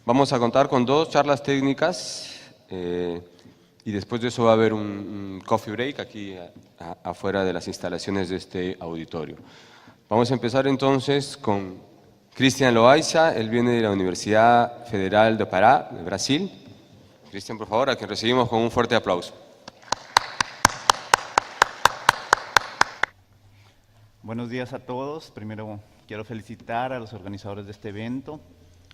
Vamos a contar con 2 charlas técnicas y después de eso va a haber un coffee break aquí afuera de las instalaciones de este auditorio. Vamos a empezar entonces con Cristian Loaiza. Él viene de la Universidad Federal do Pará, de Brasil. Cristian, por favor, a quien recibimos con un fuerte aplauso. Buenos días a todos. Primero quiero felicitar a los organizadores de este evento.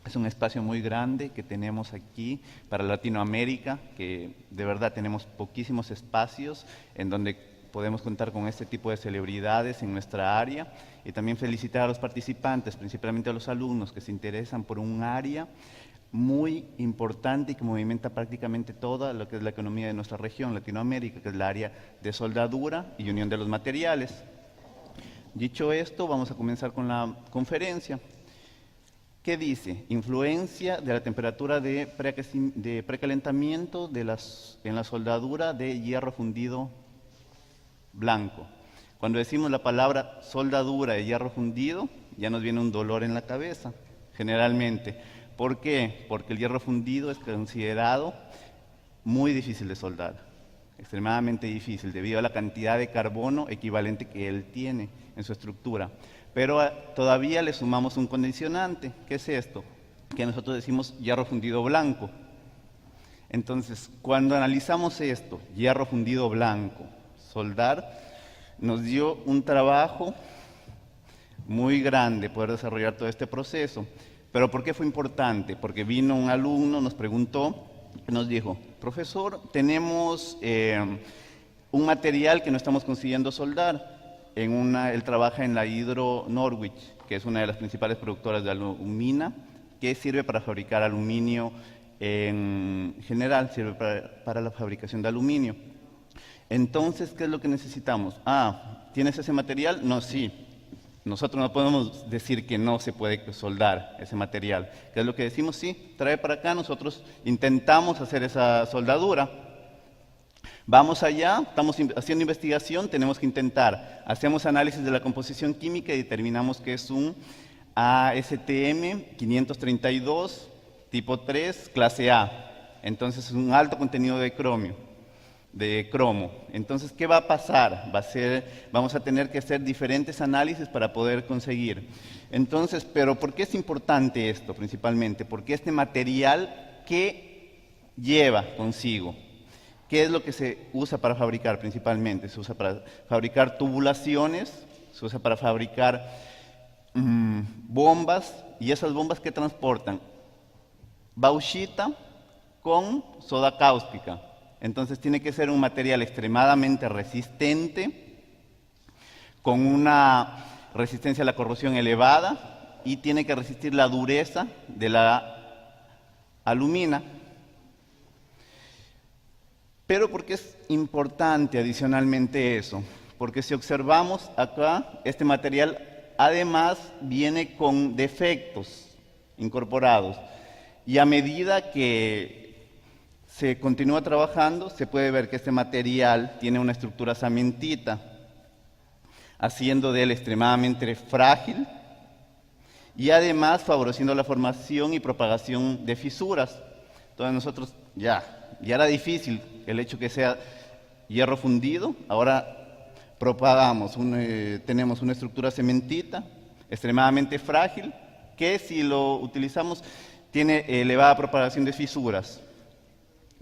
Es un espacio muy grande que tenemos aquí para Latinoamérica, que de verdad tenemos poquísimos espacios en donde podemos contar con este tipo de celebridades en nuestra área. Y también felicitar a los participantes, principalmente a los alumnos que se interesan por un área muy importante y que movimenta prácticamente toda lo que es la economía de nuestra región, Latinoamérica, que es la área de soldadura y unión de los materiales. Dicho esto, vamos a comenzar con la conferencia. ¿Qué dice? Influencia de la temperatura de precalentamiento en la soldadura de hierro fundido blanco. Cuando decimos la palabra soldadura de hierro fundido, ya nos viene un dolor en la cabeza, generalmente. ¿Por qué? Porque el hierro fundido es considerado muy difícil de soldar, extremadamente difícil, debido a la cantidad de carbono equivalente que él tiene en su estructura. Pero todavía le sumamos un condicionante. ¿Qué es esto? Que nosotros decimos hierro fundido blanco. Entonces, cuando analizamos esto, hierro fundido blanco, soldar, nos dio un trabajo muy grande poder desarrollar todo este proceso. ¿Pero por qué fue importante? Porque vino un alumno, nos preguntó, nos dijo, profesor, tenemos un material que no estamos consiguiendo soldar. Él trabaja en la Hydro Norwich, que es una de las principales productoras de alumina, que sirve para fabricar aluminio en general, sirve para la fabricación de aluminio. Entonces, ¿qué es lo que necesitamos? ¿Tienes ese material? No, sí. Nosotros no podemos decir que no se puede soldar ese material. ¿Qué es lo que decimos? Sí, trae para acá, nosotros intentamos hacer esa soldadura. Vamos allá, estamos haciendo investigación, tenemos que intentar. Hacemos análisis de la composición química y determinamos que es un ASTM 532 tipo 3 clase A. Entonces es un alto contenido de cromo. Entonces, ¿qué va a pasar? Vamos a tener que hacer diferentes análisis para poder conseguir. Entonces, ¿pero por qué es importante esto principalmente? Porque este material, ¿qué lleva consigo? ¿Qué es lo que se usa para fabricar principalmente? Se usa para fabricar tubulaciones, se usa para fabricar bombas, y esas bombas ¿qué transportan? Bauxita con soda cáustica. Entonces tiene que ser un material extremadamente resistente, con una resistencia a la corrosión elevada, y tiene que resistir la dureza de la alumina. Pero ¿por qué es importante adicionalmente eso? Porque si observamos acá, este material además viene con defectos incorporados. Y a medida que se continúa trabajando, se puede ver que este material tiene una estructura cementita, haciendo de él extremadamente frágil y además favoreciendo la formación y propagación de fisuras. Entonces nosotros ya era difícil el hecho que sea hierro fundido, ahora tenemos una estructura cementita extremadamente frágil, que si lo utilizamos tiene elevada propagación de fisuras.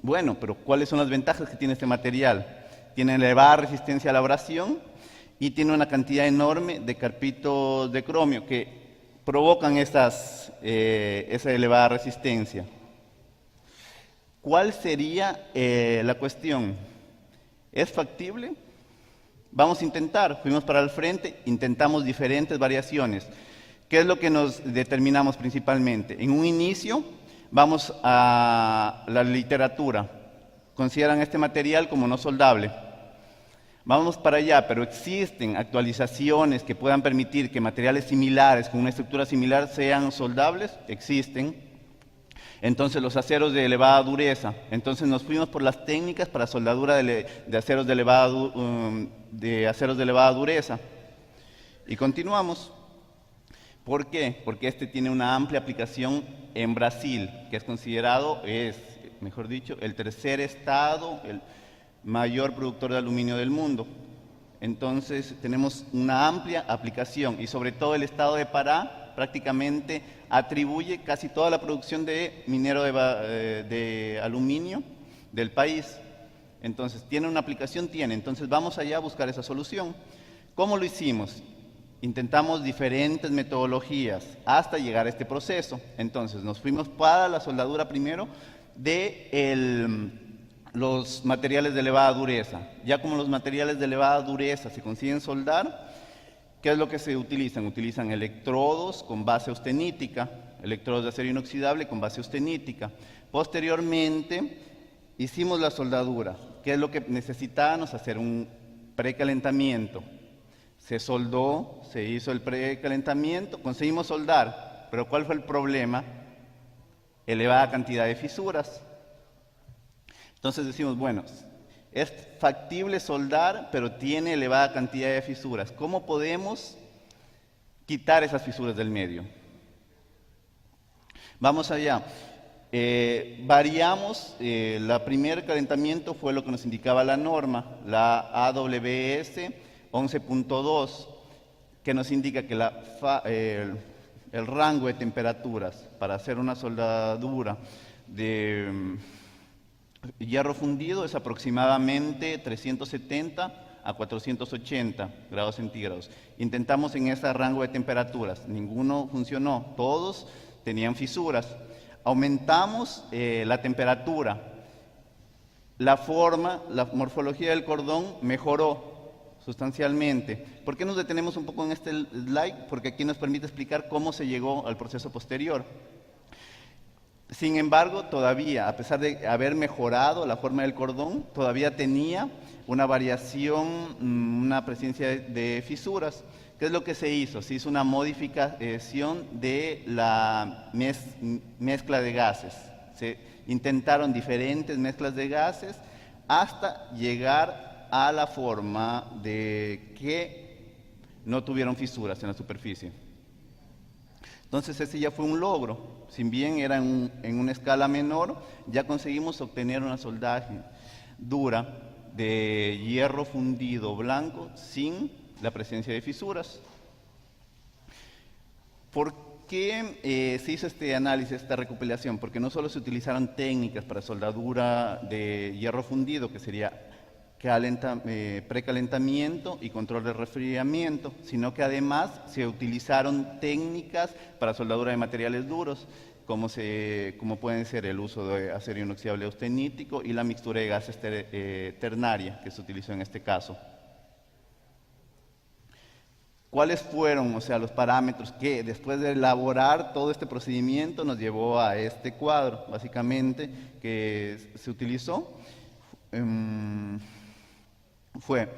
Bueno, pero ¿cuáles son las ventajas que tiene este material? Tiene elevada resistencia a la abrasión y tiene una cantidad enorme de carpitos de cromio que provocan esa elevada resistencia. ¿Cuál sería la cuestión? ¿Es factible? Vamos a intentar. Fuimos para el frente, intentamos diferentes variaciones. ¿Qué es lo que nos determinamos principalmente? En un inicio, vamos a la literatura. Consideran este material como no soldable. Vamos para allá, pero existen actualizaciones que puedan permitir que materiales similares, con una estructura similar, sean soldables. Existen. Entonces los aceros de elevada dureza. Entonces nos fuimos por las técnicas para soldadura de aceros de elevada dureza. Y continuamos. ¿Por qué? Porque este tiene una amplia aplicación en Brasil, que es considerado, mejor dicho, el tercer estado, el mayor productor de aluminio del mundo. Entonces tenemos una amplia aplicación y sobre todo el estado de Pará prácticamente atribuye casi toda la producción de minero de aluminio del país. Entonces, ¿tiene una aplicación? Tiene. Entonces vamos allá a buscar esa solución. ¿Cómo lo hicimos? Intentamos diferentes metodologías hasta llegar a este proceso. Entonces nos fuimos para la soldadura primero de los materiales de elevada dureza. Ya como los materiales de elevada dureza se consiguen soldar, ¿qué es lo que se utilizan? Utilizan electrodos con base austenítica, electrodos de acero inoxidable con base austenítica. Posteriormente hicimos la soldadura. ¿Qué es lo que necesitábamos? Hacer un precalentamiento. Se soldó, se hizo el precalentamiento, conseguimos soldar, pero ¿cuál fue el problema? Elevada cantidad de fisuras. Entonces decimos, bueno, es factible soldar, pero tiene elevada cantidad de fisuras. ¿Cómo podemos quitar esas fisuras del medio? Vamos allá. Variamos, el primer calentamiento fue lo que nos indicaba la norma, la AWS 11.2, que nos indica que el rango de temperaturas para hacer una soldadura de hierro fundido es aproximadamente 370 a 480 grados centígrados. Intentamos en ese rango de temperaturas, ninguno funcionó, todos tenían fisuras. Aumentamos la temperatura, la forma, la morfología del cordón mejoró sustancialmente. ¿Por qué nos detenemos un poco en este slide? Porque aquí nos permite explicar cómo se llegó al proceso posterior. Sin embargo, todavía, a pesar de haber mejorado la forma del cordón, todavía tenía una variación, una presencia de fisuras. ¿Qué es lo que se hizo? Se hizo una modificación de la mezcla de gases. Se intentaron diferentes mezclas de gases hasta llegar a la forma de que no tuvieron fisuras en la superficie. Entonces ese ya fue un logro. Si bien era en una escala menor, ya conseguimos obtener una soldaje dura de hierro fundido blanco sin la presencia de fisuras. ¿Por qué se hizo este análisis, esta recopilación? Porque no solo se utilizaron técnicas para soldadura de hierro fundido, que sería precalentamiento y control de resfriamiento, sino que además se utilizaron técnicas para soldadura de materiales duros, como pueden ser el uso de acero inoxidable austenítico y la mixtura de gases ternaria que se utilizó en este caso. ¿Cuáles fueron, los parámetros que después de elaborar todo este procedimiento nos llevó a este cuadro, básicamente, que se utilizó? Fue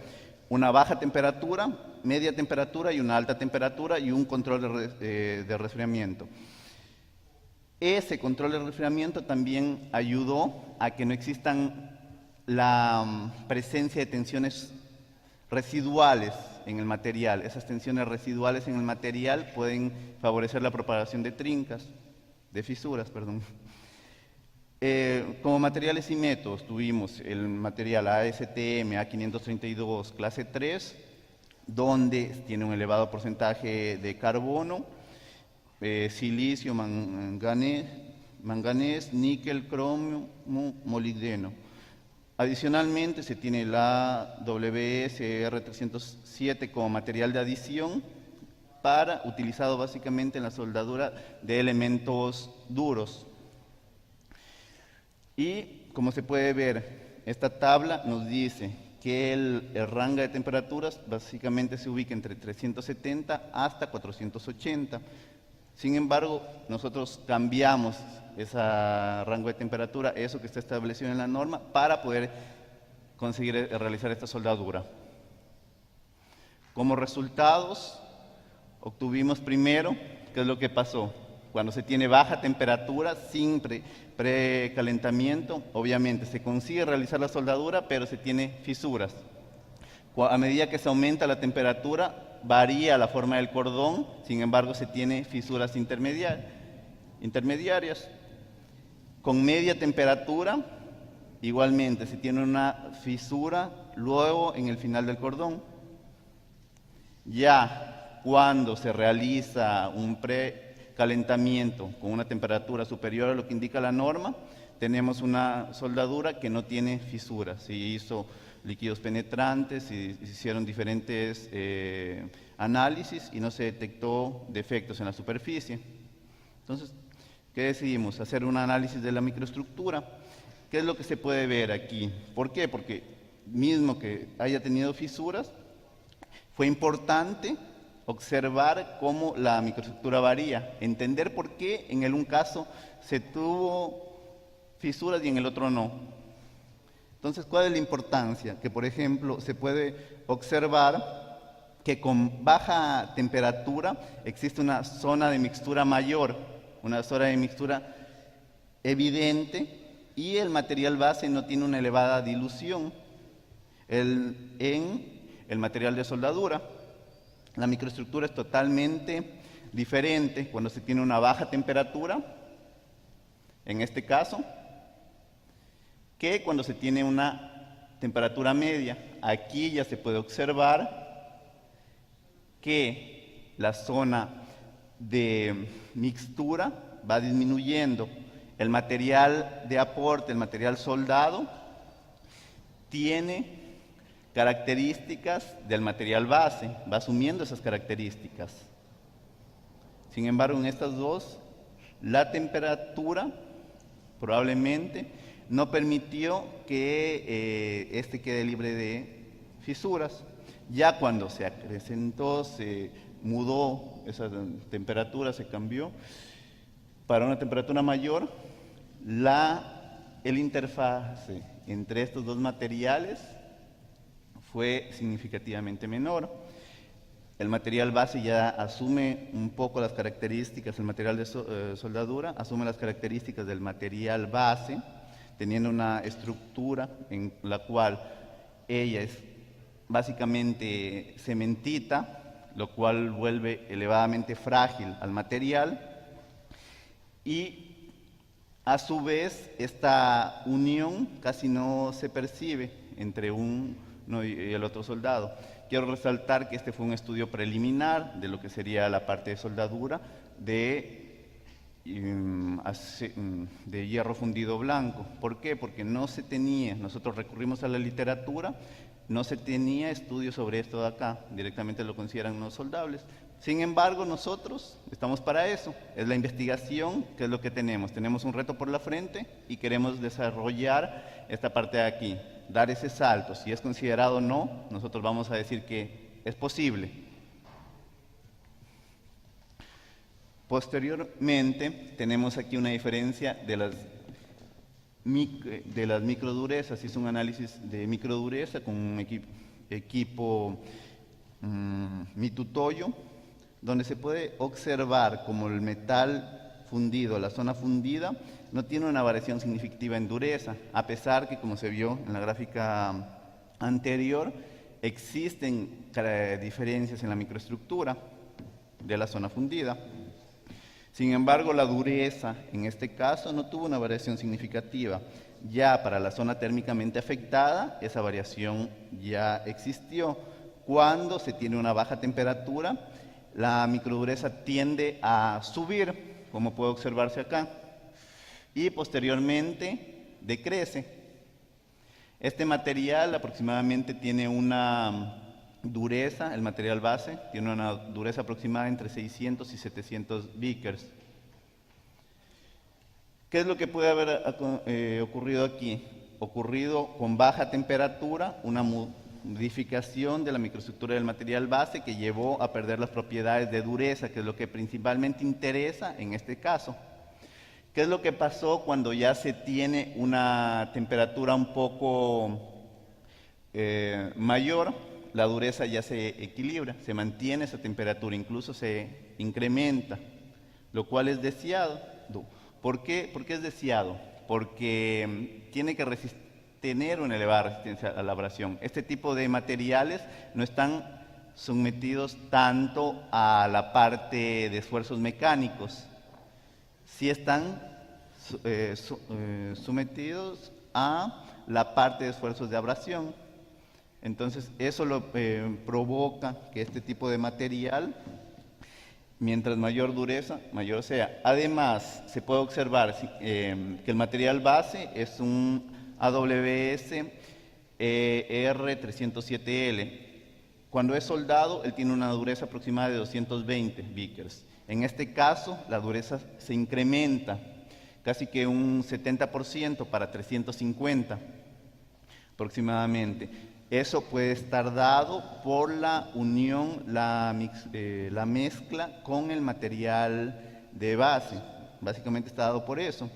una baja temperatura, media temperatura y una alta temperatura y un control de resfriamiento. Ese control de resfriamiento también ayudó a que no existan la presencia de tensiones residuales en el material. Esas tensiones residuales en el material pueden favorecer la propagación de trincas, de fisuras, perdón. Como materiales y métodos tuvimos el material ASTM A532 clase 3, donde tiene un elevado porcentaje de carbono, silicio, manganés, níquel, cromio, molibdeno. Adicionalmente se tiene la WSR307 como material de adición utilizado básicamente en la soldadura de elementos duros. Y como se puede ver, esta tabla nos dice que el rango de temperaturas básicamente se ubica entre 370 hasta 480. Sin embargo, nosotros cambiamos ese rango de temperatura, eso que está establecido en la norma, para poder conseguir realizar esta soldadura. Como resultados, obtuvimos primero, ¿qué es lo que pasó? Cuando se tiene baja temperatura, sin precalentamiento, obviamente se consigue realizar la soldadura, pero se tiene fisuras. A medida que se aumenta la temperatura, varía la forma del cordón, sin embargo se tiene fisuras intermediarias. Con media temperatura, igualmente se tiene una fisura luego en el final del cordón. Ya cuando se realiza un precalentamiento con una temperatura superior a lo que indica la norma, tenemos una soldadura que no tiene fisuras. Se hizo líquidos penetrantes, se hicieron diferentes análisis y no se detectó defectos en la superficie. Entonces, ¿qué decidimos? Hacer un análisis de la microestructura. ¿Qué es lo que se puede ver aquí? ¿Por qué? Porque mismo que haya tenido fisuras, fue importante observar cómo la microestructura varía, entender por qué en un caso se tuvo fisuras y en el otro no. Entonces, ¿cuál es la importancia? Que, por ejemplo, se puede observar que con baja temperatura existe una zona de mixtura mayor, una zona de mixtura evidente, y el material base no tiene una elevada dilución. En el material de soldadura, la microestructura es totalmente diferente cuando se tiene una baja temperatura, en este caso, que cuando se tiene una temperatura media. Aquí ya se puede observar que la zona de mixtura va disminuyendo. El material de aporte, el material soldado, tiene características del material base, va asumiendo esas características. Sin embargo, en estas dos, la temperatura probablemente no permitió que este quede libre de fisuras. Ya cuando se acrecentó, se mudó esa temperatura, se cambió para una temperatura mayor, el interfase entre estos dos materiales fue significativamente menor. El material base ya asume un poco las características, el material de soldadura asume las características del material base, teniendo una estructura en la cual ella es básicamente cementita, lo cual vuelve elevadamente frágil al material, y a su vez esta unión casi no se percibe entre uno y el otro soldado. Quiero resaltar que este fue un estudio preliminar de lo que sería la parte de soldadura de hierro fundido blanco. ¿Por qué? Porque no se tenía, nosotros recurrimos a la literatura, no se tenía estudios sobre esto de acá, directamente lo consideran no soldables. Sin embargo, nosotros estamos para eso, es la investigación, que es lo que tenemos. Tenemos un reto por la frente y queremos desarrollar esta parte de aquí, dar ese salto. Si es considerado o no, nosotros vamos a decir que es posible. Posteriormente, tenemos aquí una diferencia de las microdurezas. Hice un análisis de microdureza con un equipo Mitutoyo, donde se puede observar como el metal fundido, la zona fundida, no tiene una variación significativa en dureza, a pesar que, como se vio en la gráfica anterior, existen diferencias en la microestructura de la zona fundida. Sin embargo, la dureza en este caso no tuvo una variación significativa. Ya para la zona térmicamente afectada, esa variación ya existió. Cuando se tiene una baja temperatura, la microdureza tiende a subir, como puede observarse acá, y posteriormente decrece. Este material aproximadamente tiene una dureza, el material base, tiene una dureza aproximada entre 600 y 700 Vickers. ¿Qué es lo que puede haber ocurrido aquí? Ocurrido con baja temperatura, una modificación de la microestructura del material base que llevó a perder las propiedades de dureza, que es lo que principalmente interesa en este caso. ¿Qué es lo que pasó cuando ya se tiene una temperatura un poco mayor? La dureza ya se equilibra, se mantiene esa temperatura, incluso se incrementa, lo cual es deseado. ¿Por qué? ¿Por qué es deseado? Porque tiene que tener una elevada resistencia a la abrasión. Este tipo de materiales no están sometidos tanto a la parte de esfuerzos mecánicos, sí están sometidos a la parte de esfuerzos de abrasión. Entonces, eso provoca que este tipo de material, mientras mayor dureza, mayor sea. Además, se puede observar que el material base es un AWS R307L. Cuando es soldado, él tiene una dureza aproximada de 220 Vickers. En este caso, la dureza se incrementa casi que un 70% para 350 aproximadamente. Eso puede estar dado por la unión, la mezcla con el material de base. Básicamente está dado por eso.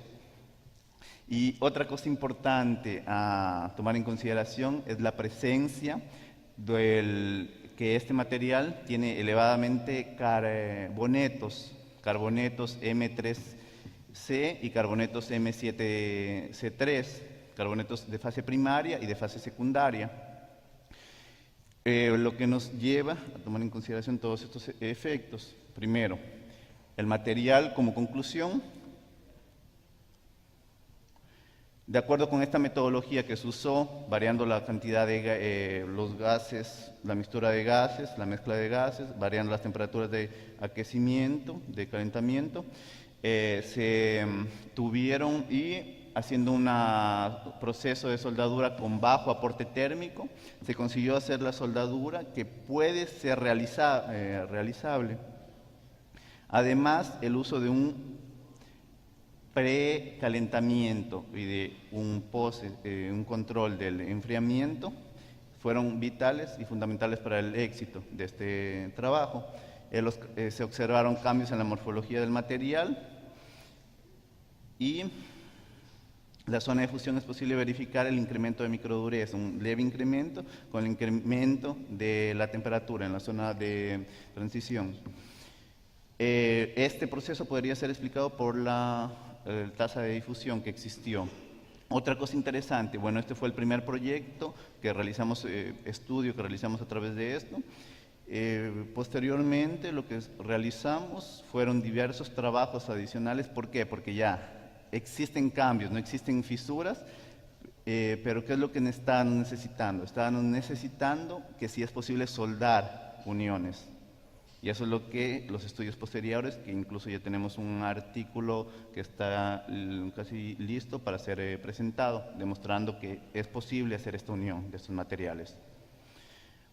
Y otra cosa importante a tomar en consideración es la presencia que este material tiene elevadamente carbonetos M3C y carbonetos M7C3, carbonetos de fase primaria y de fase secundaria. Lo que nos lleva a tomar en consideración todos estos efectos. Primero, el material como conclusión. De acuerdo con esta metodología que se usó, variando la cantidad de los gases, la mixtura de gases, la mezcla de gases, variando las temperaturas de aquecimiento, de calentamiento, se tuvieron y haciendo un proceso de soldadura con bajo aporte térmico, se consiguió hacer la soldadura que puede ser realizable. Además, el uso de un precalentamiento y de un control del enfriamiento fueron vitales y fundamentales para el éxito de este trabajo. Se observaron cambios en la morfología del material y la zona de fusión es posible verificar el incremento de microdureza, un leve incremento con el incremento de la temperatura en la zona de transición. Este proceso podría ser explicado por la tasa de difusión que existió. Otra cosa interesante, bueno, este fue el primer proyecto que realizamos, estudio que realizamos a través de esto. Posteriormente lo que realizamos fueron diversos trabajos adicionales. ¿Por qué? Porque ya existen cambios, no existen fisuras, pero ¿qué es lo que están necesitando? Están necesitando que si es posible soldar uniones. Y eso es lo que los estudios posteriores, que incluso ya tenemos un artículo que está casi listo para ser presentado, demostrando que es posible hacer esta unión de estos materiales.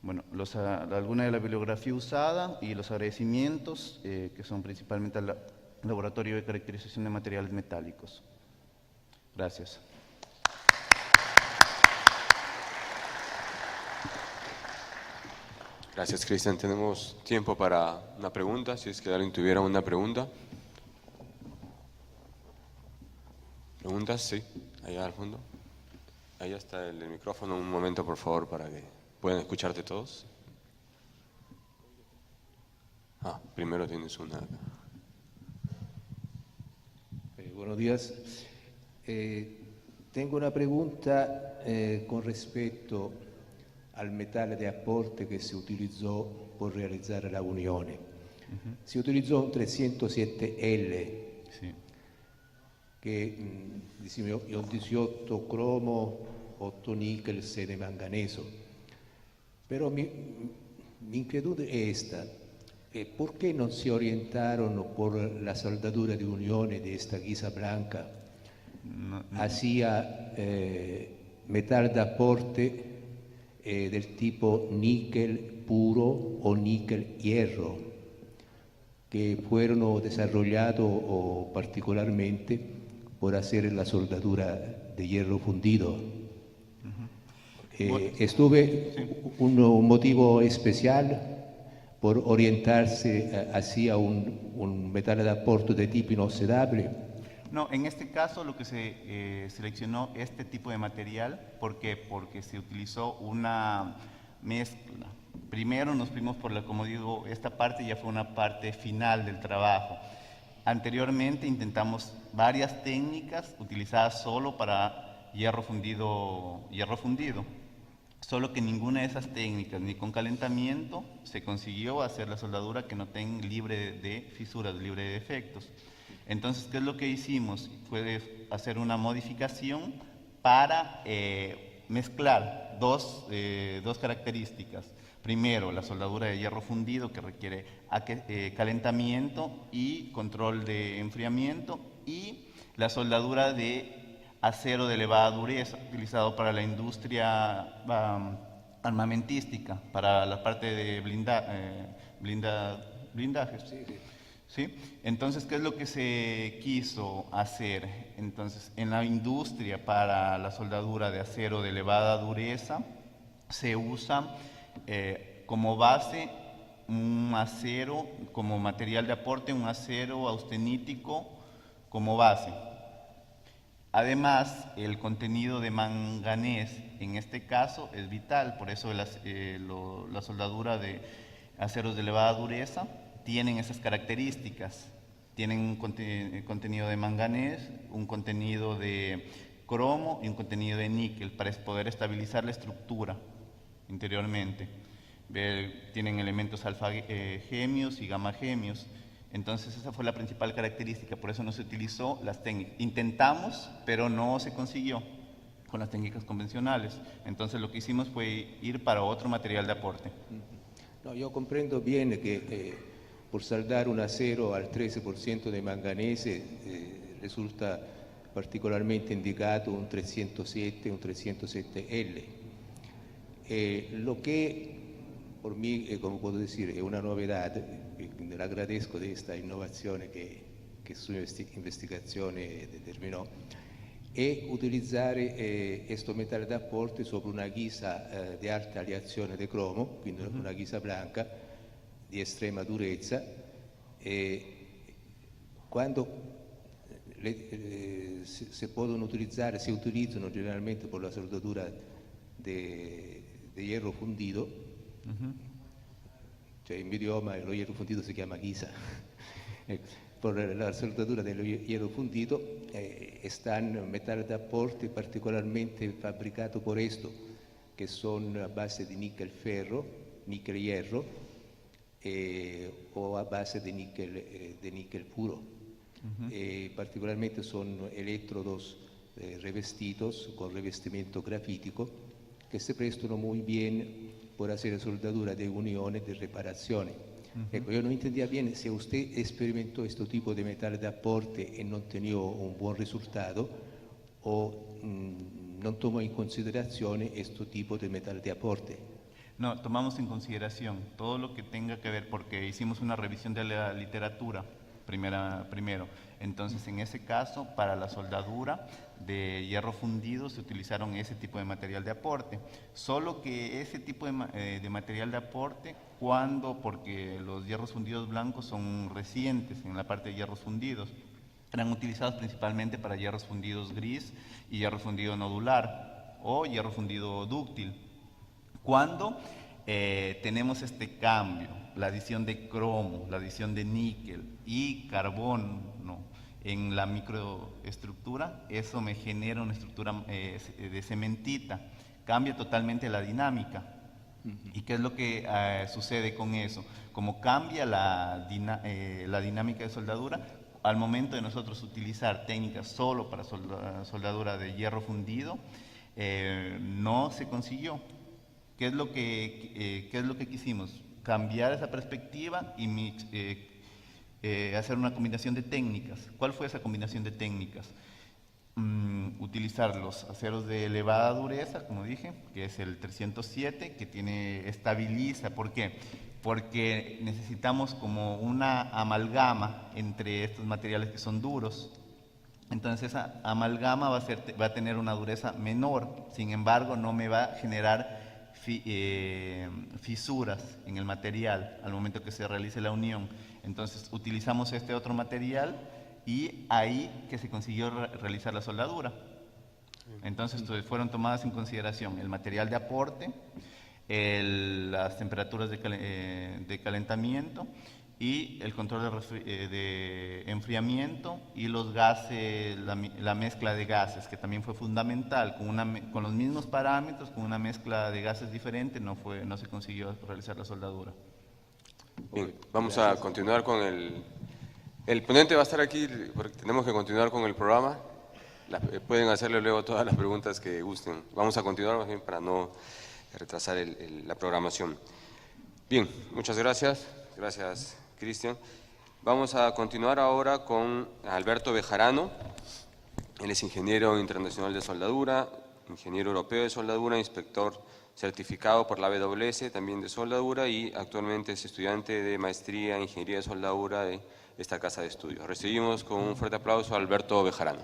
Bueno, alguna de la bibliografía usada y los agradecimientos, que son principalmente al Laboratorio de Caracterización de Materiales Metálicos. Gracias. Gracias, Cristian. Tenemos tiempo para una pregunta, si es que alguien tuviera una pregunta. ¿Preguntas? Sí, allá al fondo. Ahí está el micrófono. Un momento, por favor, para que puedan escucharte todos. Primero tienes una. Buenos días. Tengo una pregunta con respecto al metallo di apporte che si utilizzò per realizzare la unione. Si utilizzò un 307L, sì, che un 18 cromo, 8 nickel, 6 manganeso. Però mi inquietud è esta, ¿por qué no se orientaron por la soldadura de unione de esta guisa blanca hacia metal de aporte del tipo níquel puro o níquel hierro, que fueron desarrollados particularmente por hacer la soldadura de hierro fundido? ¿Estuve un motivo especial por orientarse hacia un metal de aporte de tipo inoxidable? No, en este caso lo que se seleccionó este tipo de material, ¿por qué? Porque se utilizó una mezcla. Primero nos fuimos por como digo, esta parte ya fue una parte final del trabajo. Anteriormente intentamos varias técnicas utilizadas solo para hierro fundido. Solo que ninguna de esas técnicas, ni con calentamiento, se consiguió hacer la soldadura que no tenga libre de fisuras, libre de defectos. Entonces, ¿qué es lo que hicimos? Fue hacer una modificación para mezclar dos características. Primero, la soldadura de hierro fundido, que requiere calentamiento y control de enfriamiento, y la soldadura de acero de elevada dureza, utilizado para la industria armamentística, para la parte de blindajes. Sí, sí. ¿Sí? Entonces, ¿qué es lo que se quiso hacer? Entonces, en la industria para la soldadura de acero de elevada dureza, se usa como base un acero, como material de aporte, un acero austenítico como base. Además, el contenido de manganés en este caso es vital, por eso la soldadura de aceros de elevada dureza tienen esas características. Tienen un contenido de manganés, un contenido de cromo y un contenido de níquel para poder estabilizar la estructura interiormente. Tienen elementos alfa gemios y gamma gemios. Entonces esa fue la principal característica, por eso no se utilizó las técnicas. Intentamos, pero no se consiguió con las técnicas convencionales. Entonces lo que hicimos fue ir para otro material de aporte. No, yo comprendo bien que por saldar un acero al 13% de manganese resulta particolarmente indicato un 307, un 307L. Lo que por mí, como puedo decir, es una novedad, le agradezco de esta innovación que su investigación determinó, es utilizar estos metales de aporte sobre una guisa de alta aleación de cromo, quindi una guisa blanca di estrema durezza. Quando si possono utilizzare, si utilizzano generalmente per la soldatura di hierro fundido, cioè in mio idioma lo hierro fundido si chiama ghisa. Por la soldadura del hierro fundido están metales de aporte particolarmente fabricados por esto, que son a base de níquel ferro, níquel hierro, o a base de níquel puro. Particolarmente son electrodos revestidos con revestimiento grafítico que se prestano muy bien por hacer soldadura de uniones de reparación. Yo no entendía bien si usted experimentó este tipo de metal de aporte y no tenía un buen resultado o no tomó en consideración este tipo de metal de aporte. No, tomamos en consideración todo lo que tenga que ver, porque hicimos una revisión de la literatura primero. Entonces, en ese caso, para la soldadura de hierro fundido se utilizaron ese tipo de material de aporte. Solo que ese tipo de material de aporte, porque los hierros fundidos blancos son recientes en la parte de hierros fundidos, eran utilizados principalmente para hierros fundidos gris y hierro fundido nodular o hierro fundido dúctil. Cuando tenemos este cambio, la adición de cromo, la adición de níquel y carbono en la microestructura, eso me genera una estructura de cementita, cambia totalmente la dinámica. ¿Y qué es lo que sucede con eso? Como cambia la dinámica de soldadura, al momento de nosotros utilizar técnicas solo para soldadura de hierro fundido, no se consiguió. ¿Qué es lo que quisimos? Cambiar esa perspectiva y hacer una combinación de técnicas. ¿Cuál fue esa combinación de técnicas? Utilizar los aceros de elevada dureza, como dije, que es el 307, que estabiliza. ¿Por qué? Porque necesitamos como una amalgama entre estos materiales que son duros. Entonces esa amalgama va a tener una dureza menor, sin embargo no me va a generar fisuras en el material al momento que se realice la unión. Entonces utilizamos este otro material y ahí que se consiguió realizar la soldadura. Entonces fueron tomadas en consideración el material de aporte, las temperaturas de calentamiento y el control de enfriamiento y los gases, la mezcla de gases, que también fue fundamental. Con los mismos parámetros, con una mezcla de gases diferente, no se consiguió realizar la soldadura. Bien, vamos a continuar con el ponente va a estar aquí porque tenemos que continuar con el programa. Pueden hacerle luego todas las preguntas que gusten. Vamos a continuar más bien para no retrasar la programación. Bien, muchas gracias. Gracias, Cristian. Vamos a continuar ahora con Alberto Bejarano. Él es ingeniero internacional de soldadura, ingeniero europeo de soldadura, inspector certificado por la AWS también de soldadura y actualmente es estudiante de maestría en ingeniería de soldadura de esta casa de estudios. Recibimos con un fuerte aplauso a Alberto Bejarano.